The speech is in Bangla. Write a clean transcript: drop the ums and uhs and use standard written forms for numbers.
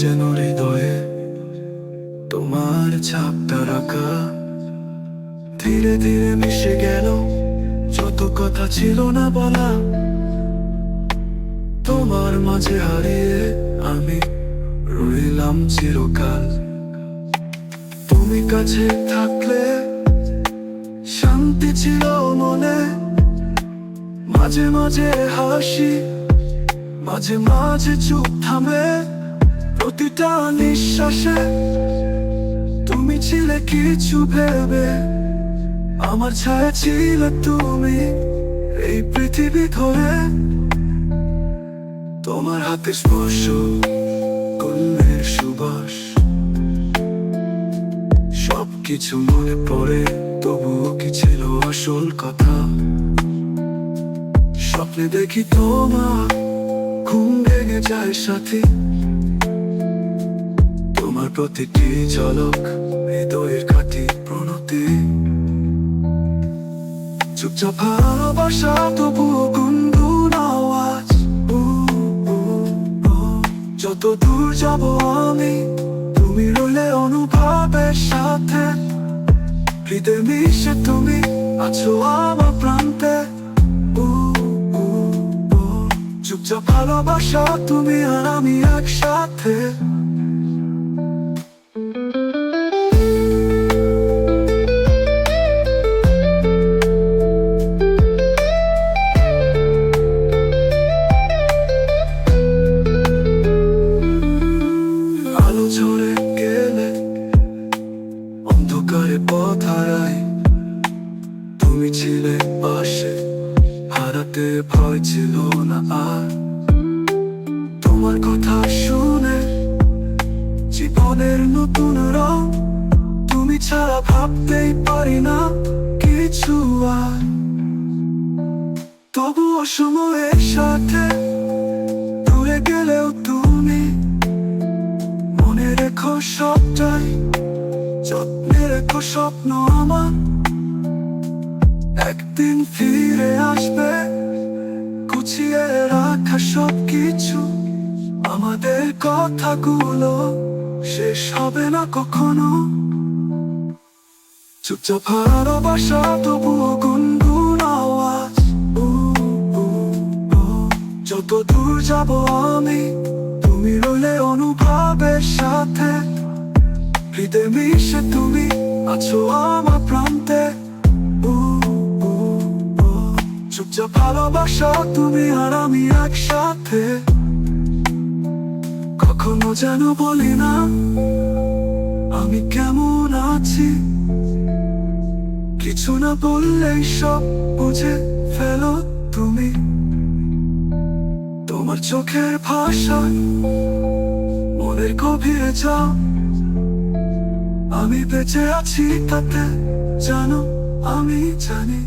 যেন হৃদয়ে তোমার ছাপটা রাখা। ধীরে ধীরে মিশে গেল যত কথা ছিল না বলা। তোমার মাঝে হারিয়ে আমি রইলাম চিরকাল। তুমি কাছে থাকলে শান্তি ছিল মনে। মাঝে মাঝে হাসি, মাঝে মাঝে চুপ থামে। প্রতিটা নিঃশ্বাসে তুমি ছিলে কিছু ভেবে। আমার ছায়া ছিল তুমি এই পৃথিবী ধরে। তোমার হাতে স্পর্শ, কণ্ঠের সুবাস, সবকিছু মনে পড়ে। তবুও কি ছিল আসল কথা? স্বপ্নে দেখি তোমার, ঘুম ভেঙে যায় সাথী। তোমার প্রতিটি ঝলক হৃদয়ের খাঁটি প্রণতি। চুপচাপ ভালোবাসা, তবুও গুনগুন আওয়াজ। যত দূর যাব আমি, তুমি রইলে অনুভবের সাথে। হৃদয় মিশে তুমি আছো আমার প্রান্তে। চুপচাপ ভালোবাসা, তুমি আর আমি একসাথে। আলো ঝরে গেলে অন্ধকারে পথ হারাই। তুমি ছিলে পাশে, হারাতে ভয় ছিল না আর। তোমার কথা শুনে জীবনের নতুন রং। তুমি ছাড়া ভাবতেই পারি না কিছু আর। তবুও সময়ের সাথে দূরে গেলেও তুমি মনে রেখো সবটাই। যত্নে রেখো স্বপ্ন আমার, একদিন ফিরে আসবে। গুছিয়ে রাখা সবকিছু, আমাদের কথাগুলো শেষ হবে না কখনো। চুপচাপ ভালোবাসা, তবুও গুনগুন আওয়াজ। যত দূর যাব আমি, তুমি রইলে অনুভবের সাথে। হৃদয় মিশে তুমি আছো আমার প্রান্তে। চুপচাপ ভালোবাসা, তুমি আর আমি একসাথে। কখনো যেন বলি না আমি কেমন আছি। কিছু না বললেই সব বুঝে ফেলো তুমি। তোমার চোখের ভাষায় মনের গভীরে যাও। আমি বেঁচে আছি তাতে জানো, আমি জানি।